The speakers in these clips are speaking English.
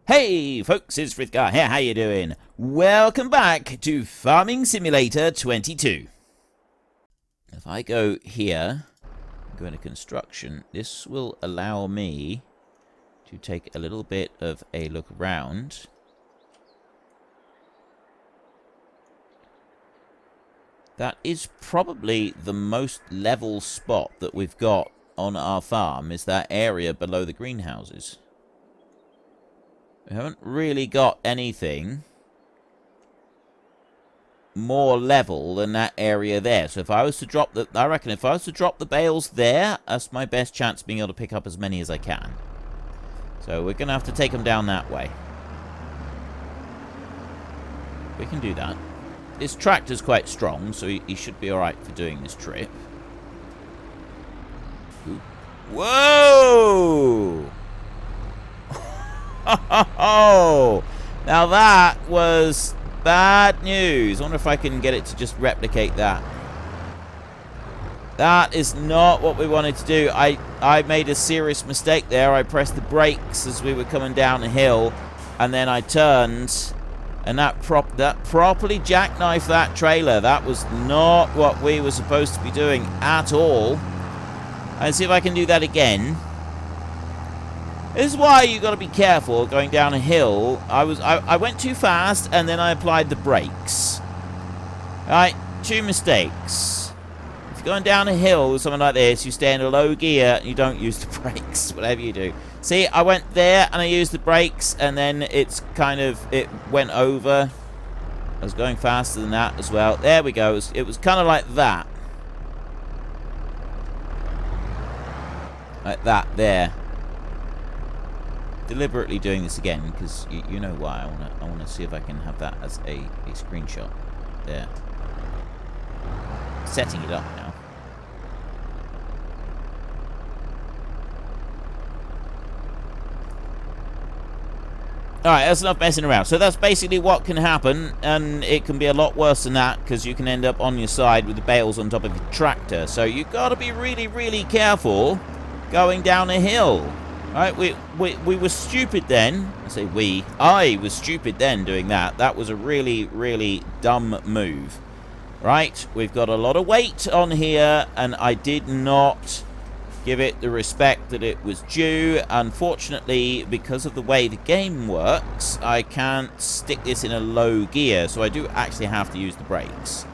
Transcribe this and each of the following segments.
Hey folks, it's Frithgar here, how you doing? Welcome back to Farming Simulator 22. If I go here, go into construction, this will allow me to take a little bit of a look around. That is probably the most level spot that we've got on our farm, is that area below the greenhouses. We haven't really got anything more level than that area there. So if I was to drop the... I reckon if I was to drop the bales there, that's my best chance of being able to pick up as many as I can. So we're going to have to take them down that way. We can do that. This tractor's quite strong, so he should be alright for doing this trip. Ooh. Whoa! Oh, now that was bad news. I wonder if I can get it to just replicate that. That is not what we wanted to do. I made a serious mistake there. I pressed the brakes as we were coming down a hill, and then I turned, and that properly jackknifed that trailer. That was not what we were supposed to be doing at all. Let's see if I can do that again. This is why you got to be careful going down a hill. I went too fast and then I applied the brakes. Right, two mistakes. If you're going down a hill with something like this, you stay in a low gear and you don't use the brakes, whatever you do. See, I went there and I used the brakes, and then it went over. I was going faster than that as well. There we go. It was kind of like that. Like that there. Deliberately doing this again because you know why. I want to see if I can have that as a screenshot there. Setting it up now. Alright, that's enough messing around. So that's basically what can happen, and it can be a lot worse than that because you can end up on your side with the bales on top of your tractor. So you've got to be really, really careful going down a hill. Right, we were stupid then. I was stupid then doing that. That was a really, really dumb move. Right, we've got a lot of weight on here, and I did not give it the respect that it was due. Unfortunately, because of the way the game works, I can't stick this in a low gear, so I do actually have to use the brakes.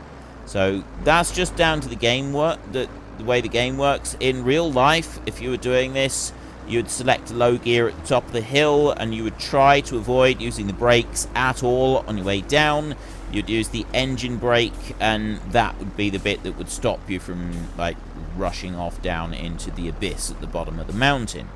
So that's just down to the game the way the game works. In real life, if you were doing this, you'd select a low gear at the top of the hill, and you would try to avoid using the brakes at all on your way down. You'd use the engine brake, and that would be the bit that would stop you from, like, rushing off down into the abyss at the bottom of the mountain.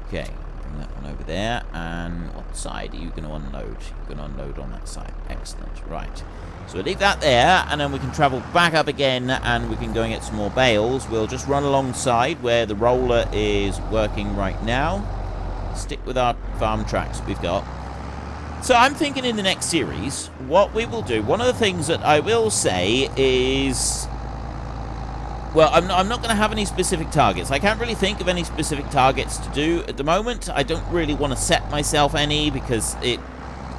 Okay, bring that one over there. And what side are you going to unload? You're going to unload on that side. Excellent. Right. So we'll leave that there, and then we can travel back up again, and we can go and get some more bales. We'll just run alongside where the roller is working right now. Stick with our farm tracks that we've got. So I'm thinking in the next series, what we will do, one of the things that I will say is... Well, I'm not going to have any specific targets. I can't really think of any specific targets to do at the moment. I don't really want to set myself any, because it's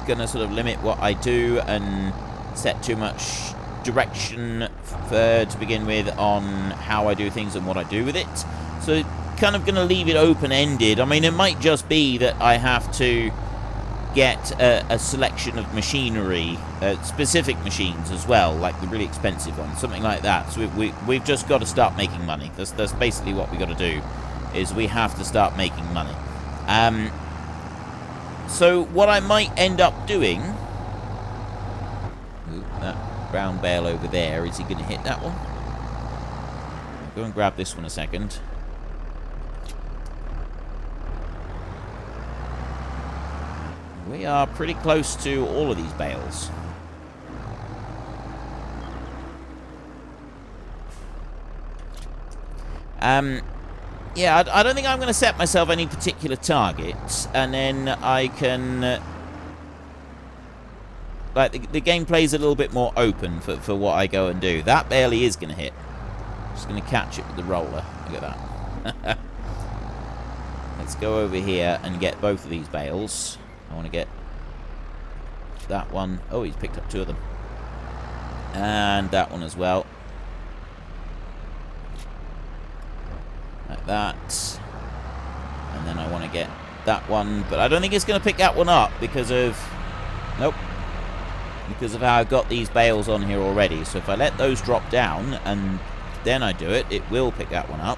going to sort of limit what I do and set too much direction to begin with on how I do things and what I do with it. So kind of going to leave it open-ended. I mean, it might just be that I have to get a selection of machinery, specific machines as well, like the really expensive ones, something like that. So we've just got to start making money. That's basically what we got to do, is we have to start making money. So what I might end up doing... Ooh, that brown bale over there, is he going to hit that one? I'll go and grab this one a second. We are pretty close to all of these bales. Yeah, I don't think I'm going to set myself any particular targets, and then I can... like, the gameplay is a little bit more open for what I go and do. That bale he is going to hit. Just going to catch it with the roller. Look at that. Let's go over here and get both of these bales. I want to get that one. Oh, he's picked up 2 of them. And that one as well. Like that. And then I want to get that one. But I don't think it's going to pick that one up because of... Nope. Because of how I've got these bales on here already. So if I let those drop down and then I do it, it will pick that one up.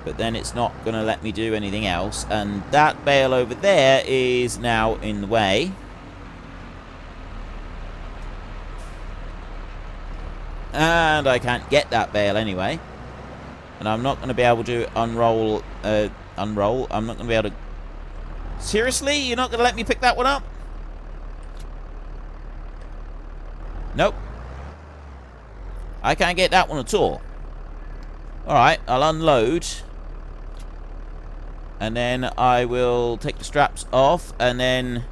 But then it's not going to let me do anything else. And that bale over there is now in the way. And I can't get that bale anyway. And I'm not going to be able to unroll. I'm not going to be able to... Seriously? You're not going to let me pick that one up? Nope. I can't get that one at all. Alright, I'll unload. And then I will take the straps off. And then...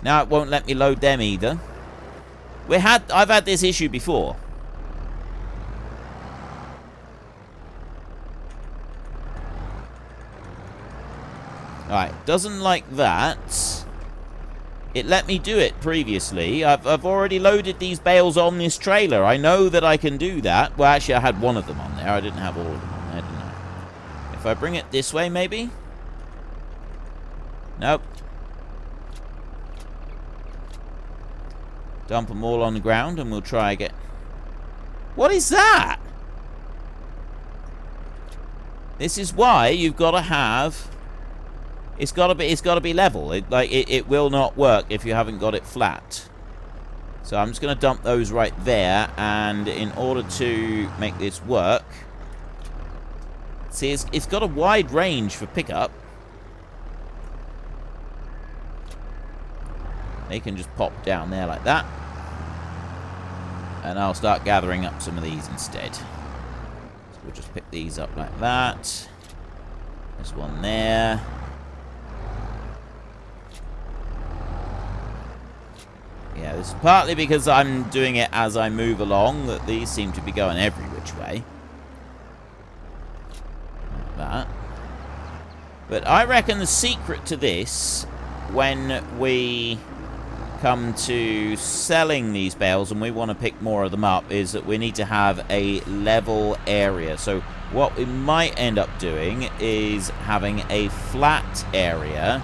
Now it won't let me load them either. I've had this issue before. Alright, doesn't like that. It let me do it previously. I've already loaded these bales on this trailer. I know that I can do that. Well, actually, I had one of them on there. I didn't have all of them on there, didn't I? If I bring it this way, maybe? Nope. Dump them all on the ground, and we'll try again. What is that? This is why you've got to have... It's got to be level. It will not work if you haven't got it flat. So I'm just going to dump those right there, and in order to make this work, see, it's got a wide range for pickup. They can just pop down there like that, and I'll start gathering up some of these instead. So we'll just pick these up like that. There's one there. Yeah, this is partly because I'm doing it as I move along, that these seem to be going every which way. Like that. But I reckon the secret to this, when we come to selling these bales and we want to pick more of them up, is that we need to have a level area. So what we might end up doing is having a flat area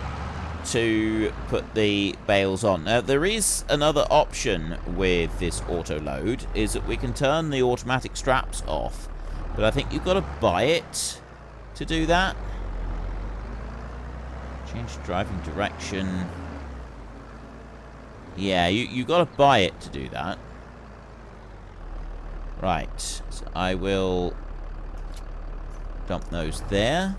to put the bales on. Now, there is another option with this auto load, is that we can turn the automatic straps off, but I think you've got to buy it to do that. Change driving direction. Yeah, you got to buy it to do that. Right, so I will dump those there.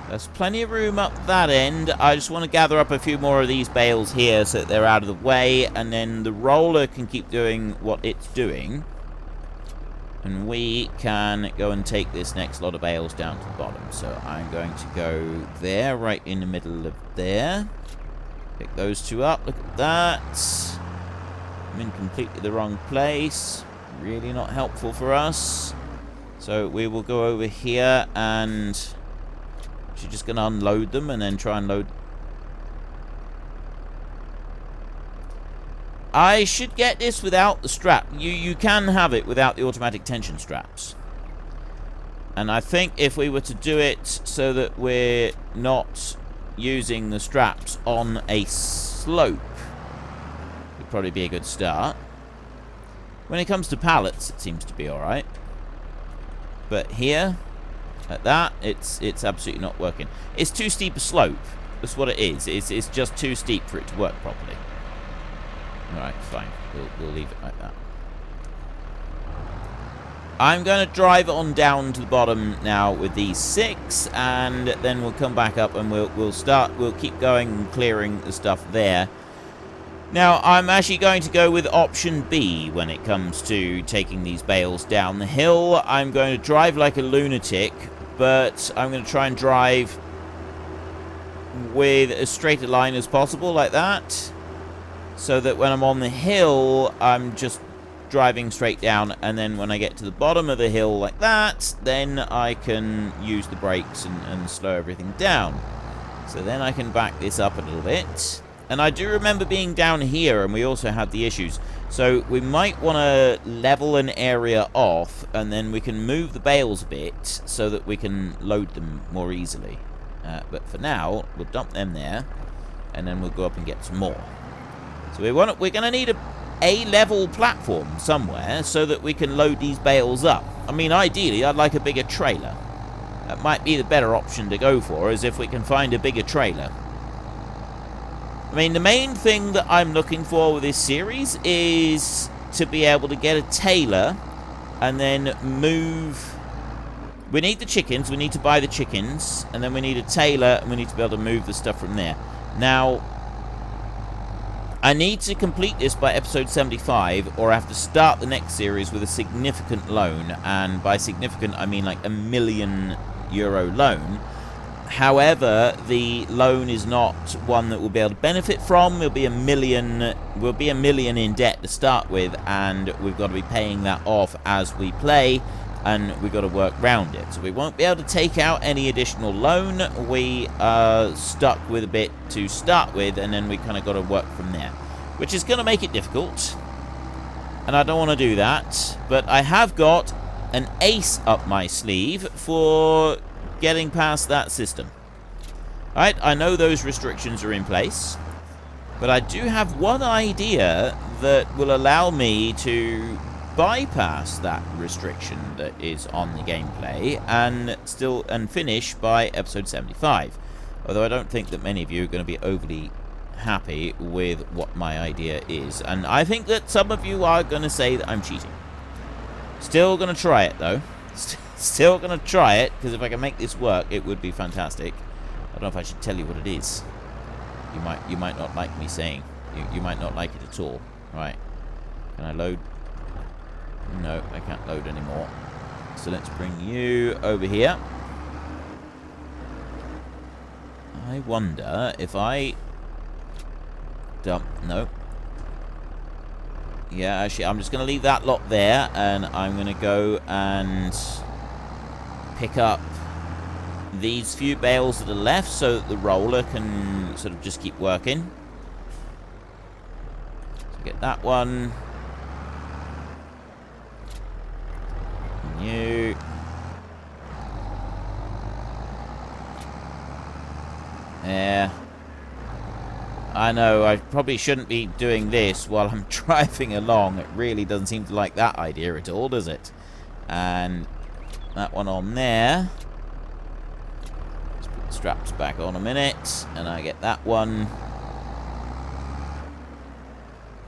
There's plenty of room up that end. I just want to gather up a few more of these bales here so that they're out of the way, and then the roller can keep doing what it's doing. And we can go and take this next lot of bales down to the bottom. So I'm going to go there, right in the middle of there. Pick those 2 up. Look at that. I'm in completely the wrong place. Really not helpful for us. So we will go over here and... She's just going to unload them and then try and load. I should get this without the strap. You can have it without the automatic tension straps. And I think if we were to do it so that we're not using the straps on a slope, would probably be a good start. When it comes to pallets, it seems to be alright. But here... At that, it's absolutely not working. It's too steep a slope. That's what it is. It's just too steep for it to work properly. Alright, fine. We'll leave it like that. I'm going to drive on down to the bottom now with these 6, and then we'll come back up and we'll keep going and clearing the stuff there. Now, I'm actually going to go with option B when it comes to taking these bales down the hill. I'm going to drive like a lunatic, but I'm going to try and drive with as straight a line as possible, like that. So that when I'm on the hill, I'm just driving straight down, and then when I get to the bottom of the hill like that, then I can use the brakes and slow everything down. So then I can back this up a little bit. And I do remember being down here, and we also had the issues. So we might want to level an area off, and then we can move the bales a bit so that we can load them more easily. But for now, we'll dump them there, and then we'll go up and get some more. So we're going to need a level platform somewhere so that we can load these bales up. I mean, ideally, I'd like a bigger trailer. That might be the better option to go for, is if we can find a bigger trailer. I mean, the main thing that I'm looking for with this series is to be able to get a trailer and then move. We need the chickens, we need to buy the chickens, and then we need a trailer, and we need to be able to move the stuff from there. Now, I need to complete this by episode 75, or I have to start the next series with a significant loan, and by significant, I mean like €1 million loan. However, the loan is not one that we'll be able to benefit from. We'll be $1 million in debt to start with, and we've got to be paying that off as we play, and we've got to work around it. So we won't be able to take out any additional loan. We are stuck with a bit to start with, and then we kind of got to work from there, which is going to make it difficult, and I don't want to do that. But I have got an ace up my sleeve for getting past that system. Alright, I know those restrictions are in place, but I do have one idea that will allow me to bypass that restriction that is on the gameplay and finish by episode 75. Although I don't think that many of you are going to be overly happy with what my idea is, and I think that some of you are going to say that I'm cheating. Still going to try it though. Still going to try it, because if I can make this work, it would be fantastic. I don't know if I should tell you what it is. You might not like me saying. You might not like it at all. Right. Can I load? No, I can't load anymore. So let's bring you over here. I wonder if I dump... No. Yeah, actually, I'm just going to leave that lot there, and I'm going to go and pick up these few bales that are left so that the roller can sort of just keep working. So get that one. And you. Yeah. I know, I probably shouldn't be doing this while I'm driving along. It really doesn't seem to like that idea at all, does it? And that one on there. Let's put the straps back on a minute, and I get that one.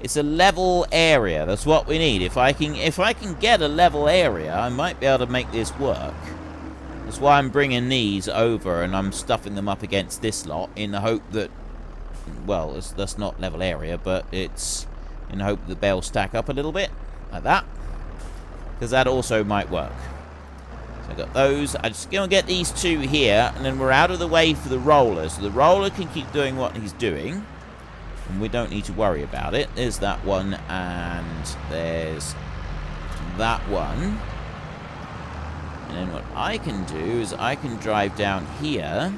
It's a level area. That's what we need. If I can get a level area, I might be able to make this work. That's why I'm bringing these over, and I'm stuffing them up against this lot in the hope that, well, that's not level area, but it's in the hope that the bales stack up a little bit, like that, because that also might work. So I got those. I'm just going to get these two here, and then we're out of the way for the roller, so the roller can keep doing what he's doing, and we don't need to worry about it. There's that one, and there's that one. And then what I can do is I can drive down here,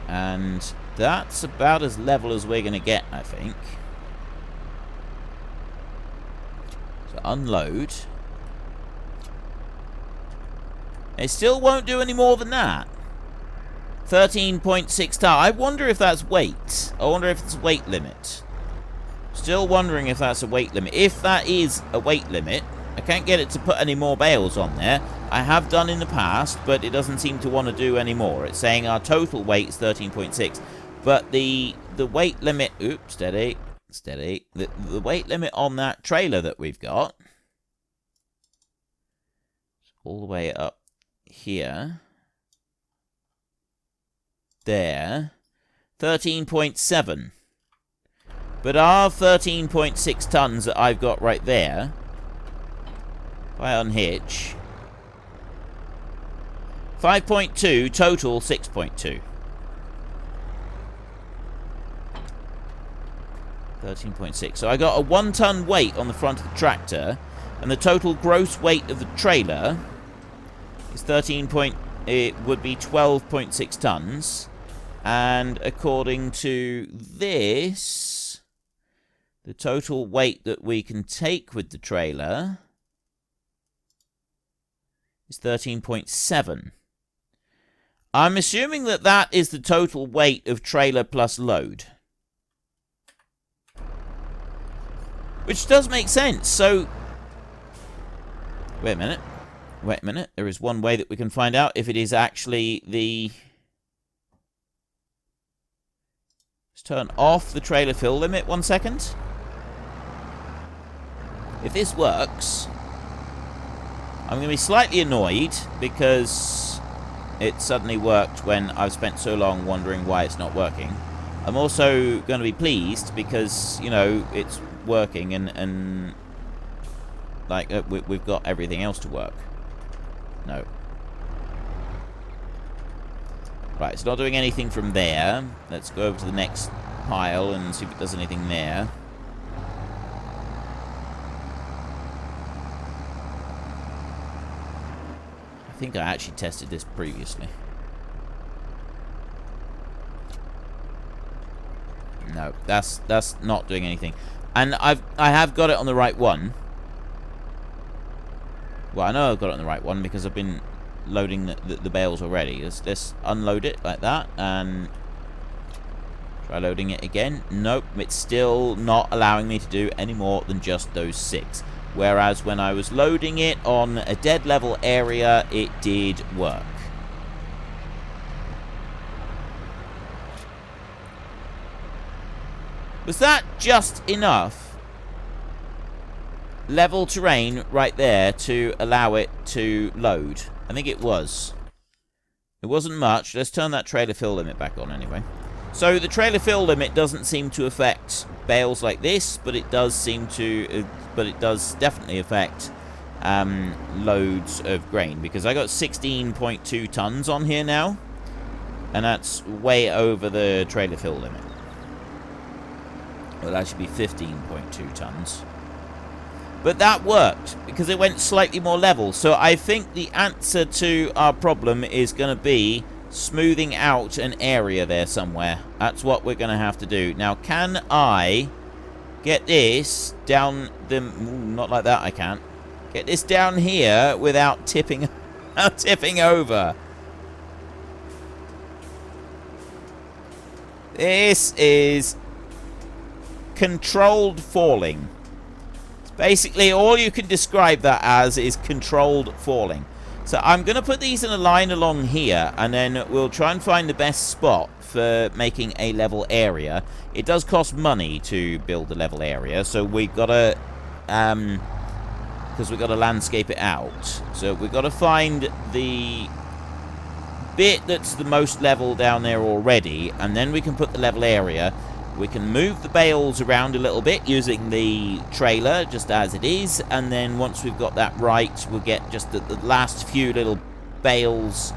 and that's about as level as we're going to get, I think. So unload. It still won't do any more than that. 13.6 ton. I wonder if that's weight. I wonder if it's a weight limit. Still wondering if that's a weight limit. If that is a weight limit, I can't get it to put any more bales on there. I have done in the past, but it doesn't seem to want to do any more. It's saying our total weight is 13.6. But the weight limit... Oops, steady. Steady. The weight limit on that trailer that we've got... all the way up here. There. 13.7. But our 13.6 tons that I've got right there... if I unhitch... 5.2, total 6.2. 13.6. So I got a 1 ton weight on the front of the tractor, and the total gross weight of the trailer is it would be 12.6 tons. And according to this, the total weight that we can take with the trailer is 13.7. I'm assuming that that is the total weight of trailer plus load. Which does make sense. So, wait a minute. Wait a minute. There is one way that we can find out if it is actually the... Let's turn off the trailer fill limit 1 second. If this works, I'm going to be slightly annoyed because it suddenly worked when I've spent so long wondering why it's not working. I'm also going to be pleased because, you know, it's working and like, we've got everything else to work. No. Right, it's not doing anything from there. Let's go over to the next pile and see if it does anything there. I think I actually tested this previously. No, that's not doing anything. And I have got it on the right one. Well, I know I've got it on the right one because I've been loading the bales already. Let's unload it like that and try loading it again. Nope, it's still not allowing me to do any more than just those 6. Whereas when I was loading it on a dead level area, it did work. Was that just enough level terrain right there to allow it to load? I think it was. It wasn't much. Let's turn that trailer fill limit back on anyway. So the trailer fill limit doesn't seem to affect bales like this, but it does seem to, but it does definitely affect loads of grain, because I got 16.2 tons on here now, and that's way over the trailer fill limit. Well, that should be 15.2 tons. But that worked, because it went slightly more level. So I think the answer to our problem is going to be smoothing out an area there somewhere. That's what we're going to have to do. Now, can I get this down the... Ooh, not like that, I can't. Get this down here without tipping over. This is controlled falling. Basically, all you can describe that as is controlled falling. So I'm going to put these in a line along here, and then we'll try and find the best spot for making a level area. It does cost money to build a level area, so we've got to, because we've got to landscape it out. So we've got to find the bit that's the most level down there already, and then we can put the level area. We can move the bales around a little bit using the trailer just as it is, and then once we've got that right, we'll get just the last few little bales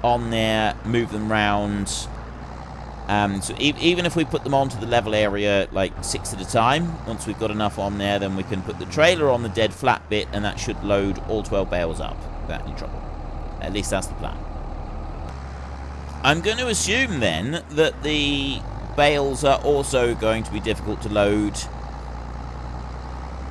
on there, move them round. So even if we put them onto the level area like 6 at a time, once we've got enough on there, then we can put the trailer on the dead flat bit, and that should load all 12 bales up without any trouble. At least that's the plan. I'm going to assume then that the bales are also going to be difficult to load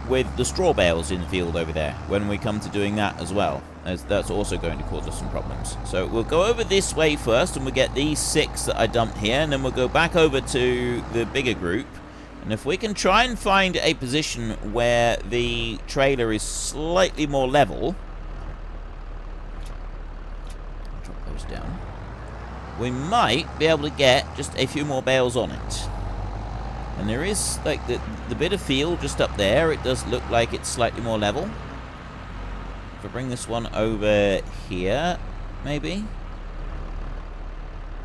with the straw bales in the field over there when we come to doing that as well, as that's also going to cause us some problems. So we'll go over this way first, and we'll get these 6 that I dumped here, and then we'll go back over to the bigger group, and if we can try and find a position where the trailer is slightly more level, drop those down, we might be able to get just a few more bales on it. And there is, like, the bit of field just up there, it does look like it's slightly more level. If I bring this one over here, maybe.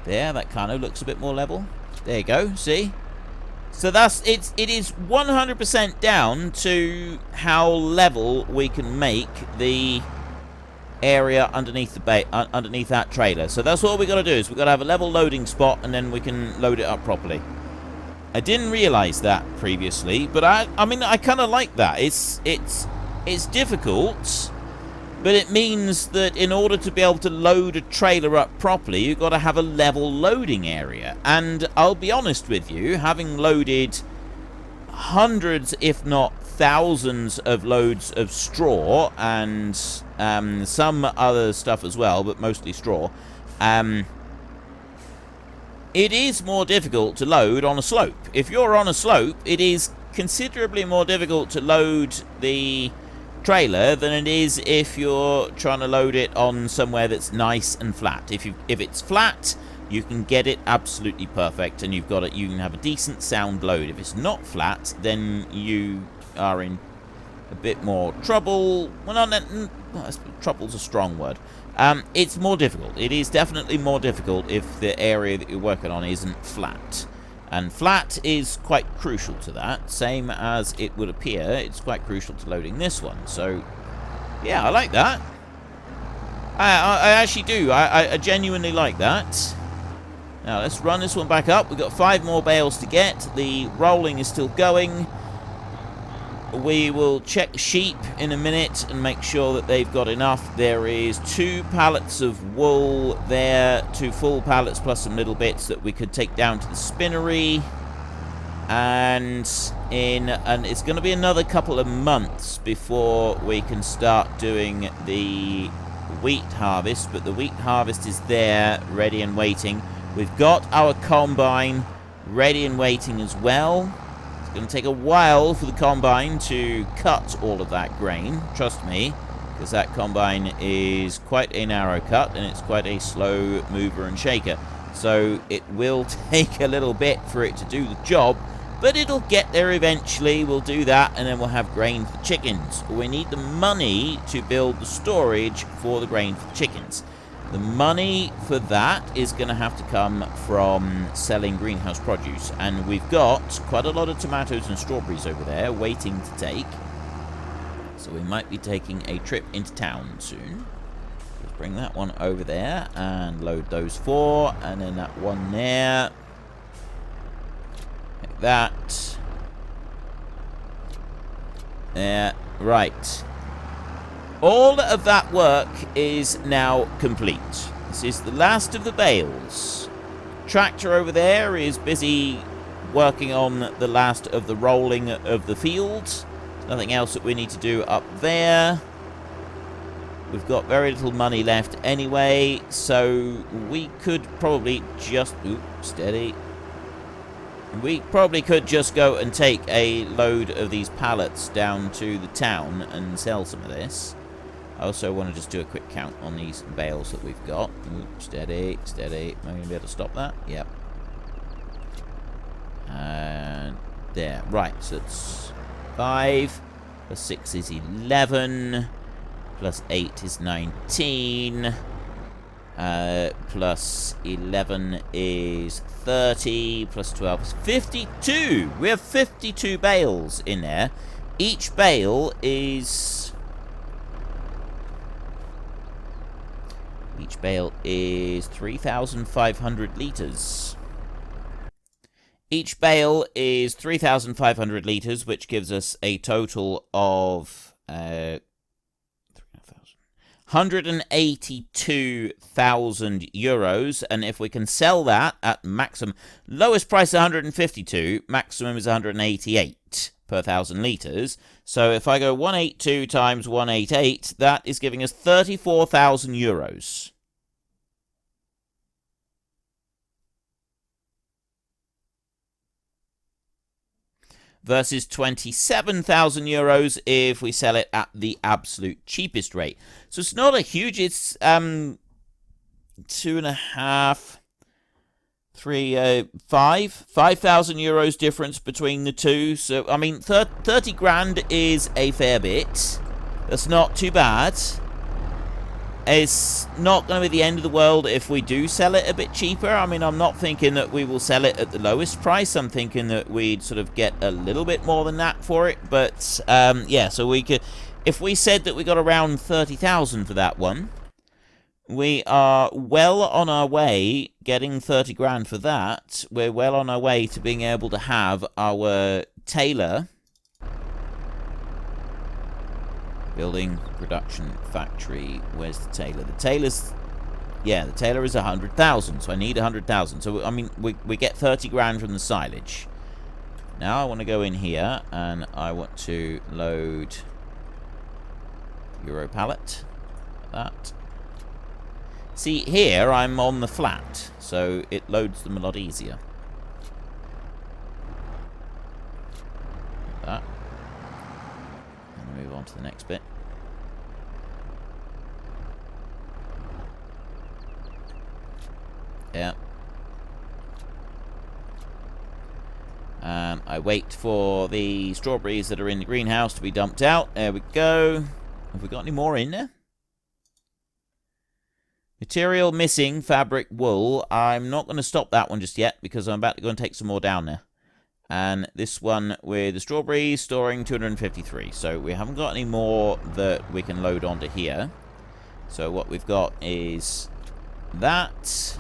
There, that kind of looks a bit more level. There you go, see? So it is 100% down to how level we can make the area underneath underneath that trailer. So that's what we got to do, is we've got to have a level loading spot, and then we can load it up properly. I didn't realize that previously, but I mean, I kind of like that. It's difficult, but it means that in order to be able to load a trailer up properly, you've got to have a level loading area. And I'll be honest with you, having loaded hundreds, if not thousands, of loads of straw and some other stuff as well, but mostly straw, it is more difficult to load on a slope. If you're on a slope, it is considerably more difficult to load the trailer than it is if you're trying to load it on somewhere that's nice and flat. If it's flat, you can get it absolutely perfect, and you can have a decent sound load. If it's not flat, then you are in a bit more trouble. Well, trouble's a strong word. It's more difficult. It is definitely more difficult if the area that you're working on isn't flat. And flat is quite crucial to that. Same as it would appear, it's quite crucial to loading this one. So, yeah, I like that. I actually do. I genuinely like that. Now, let's run this one back up. We've got 5 more bales to get. The rolling is still going. We will check sheep in a minute and make sure that they've got enough. There is 2 pallets of wool there, 2 full pallets plus some little bits that we could take down to the spinnery. And it's going to be another couple of months before we can start doing the wheat harvest, but the wheat harvest is there, ready and waiting. We've got our combine ready and waiting as well. It's going to take a while for the combine to cut all of that grain, trust me, because that combine is quite a narrow cut and it's quite a slow mover and shaker. So it will take a little bit for it to do the job, but it'll get there eventually. We'll do that and then we'll have grain for the chickens. We need the money to build the storage for the grain for the chickens. The money for that is going to have to come from selling greenhouse produce. And we've got quite a lot of tomatoes and strawberries over there waiting to take. So we might be taking a trip into town soon. Let's bring that one over there and load those 4. And then that one there. Like that. There. Right. All of that work is now complete. This is the last of the bales. Tractor over there is busy working on the last of the rolling of the fields. Nothing else that we need to do up there. We've got very little money left anyway, so we could probably just... steady. We probably could just go and take a load of these pallets down to the town and sell some of this. I also want to just do a quick count on these bales that we've got. Steady, steady. Am I going to be able to stop that? Yep. And there. Right, so it's 5. Plus 6 is 11. Plus 8 is 19. Plus 11 is 30. Plus 12 is 52. We have 52 bales in there. Each bale is... Each bale is 3,500 litres. Each bale is 3,500 litres, which gives us a total of 182,000 euros. And if we can sell that at maximum, lowest price 152, maximum is 188 per 1,000 litres. So if I go 182 times 188, that is giving us 34,000 euros. Versus 27,000 euros if we sell it at the absolute cheapest rate. So it's not a huge, it's 2.5, 3, 5,000 euros difference between the two. So, I mean, 30 grand is a fair bit. That's not too bad. It's not going to be the end of the world if we do sell it a bit cheaper. I mean, I'm not thinking that we will sell it at the lowest price. I'm thinking that we'd sort of get a little bit more than that for it. But, yeah, so we could... If we said that we got around 30,000 for that one, We are well on our way getting 30 grand for that. We're well on our way to being able to have our tailor building production factory. Where's the tailor? The tailor's... Yeah, the tailor is 100,000, so I need 100,000. So, I mean, we get 30 grand from the silage. Now I want to go in here, and I want to load Euro pallet. Like that. See, here I'm on the flat, so it loads them a lot easier. Like that. And move on to the next bit. Yeah. I wait for the strawberries that are in the greenhouse to be dumped out. There we go. Have we got any more in there? Material missing, fabric, wool. I'm not going to stop that one just yet because I'm about to go and take some more down there. And this one with the strawberries storing 253. So we haven't got any more that we can load onto here. So what we've got is that.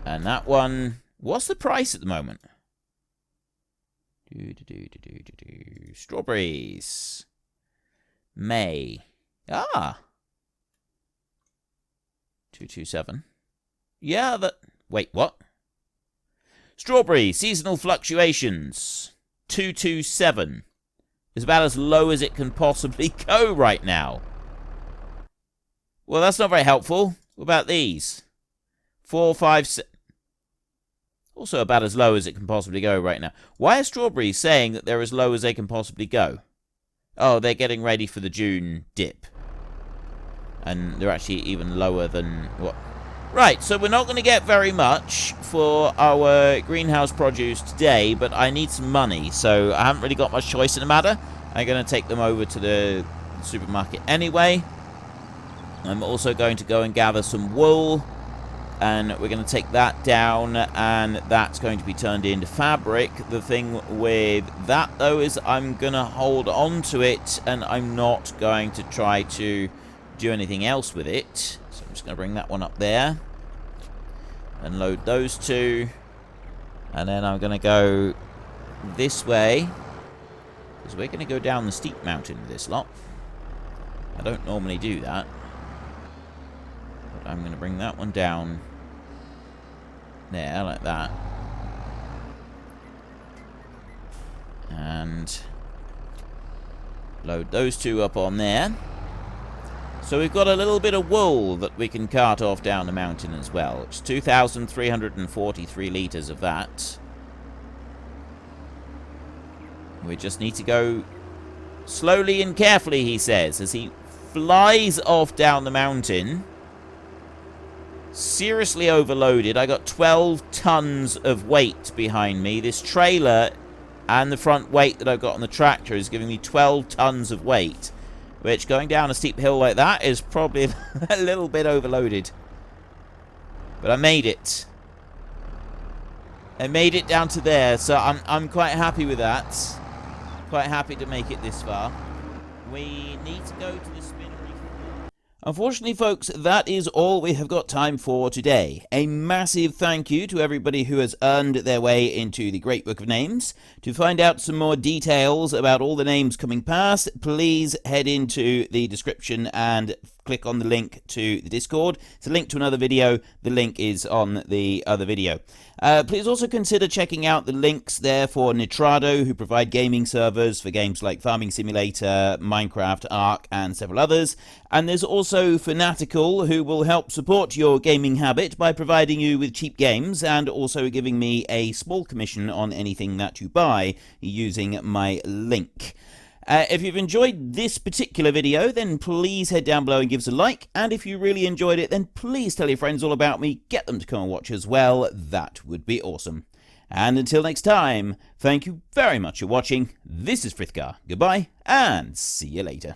And that one, what's the price at the moment? Strawberries. May. Ah. 227. Yeah, that... Wait, what? Strawberry, seasonal fluctuations. 227. Is about as low as it can possibly go right now. Well, that's not very helpful. What about these? 4, 5, 6... Also about as low as it can possibly go right now. Why are strawberries saying that they're as low as they can possibly go? Oh, they're getting ready for the June dip. And they're actually even lower than what... Right, so we're not going to get very much for our greenhouse produce today, but I need some money, so I haven't really got much choice in the matter. I'm going to take them over to the supermarket anyway. I'm also going to go and gather some wool. And we're going to take that down, and that's going to be turned into fabric. The thing with that, though, is I'm going to hold on to it, and I'm not going to try to do anything else with it. So I'm just going to bring that one up there. And load those two. And then I'm going to go this way. Because we're going to go down the steep mountain with this lot. I don't normally do that. I'm going to bring that one down there, like that. And load those two up on there. So we've got a little bit of wool that we can cart off down the mountain as well. It's 2,343 litres of that. We just need to go slowly and carefully, he says, as he flies off down the mountain. Seriously overloaded. I got 12 tons of weight behind me. This trailer and the front weight that I've got on the tractor is giving me 12 tons of weight, which going down a steep hill like that is probably a little bit overloaded. But I made it. I made it down to there, so I'm quite happy with that. Quite happy to make it this far. We need to go to the spinnery. Unfortunately, folks, that is all we have got time for today. A massive thank you to everybody who has earned their way into the Great Book of Names. To find out some more details about all the names coming past, please head into the description and click on the link to the Discord. It's a link to another video. The link is on the other video. Please also consider checking out the links there for Nitrado, who provide gaming servers for games like Farming Simulator, Minecraft, Ark, and several others. And there's also Fanatical, who will help support your gaming habit by providing you with cheap games and also giving me a small commission on anything that you buy using my link. If you've enjoyed this particular video, then please head down below and give us a like. And if you really enjoyed it, then please tell your friends all about me. Get them to come and watch as well. That would be awesome. And until next time, thank you very much for watching. This is Frithgar. Goodbye, and see you later.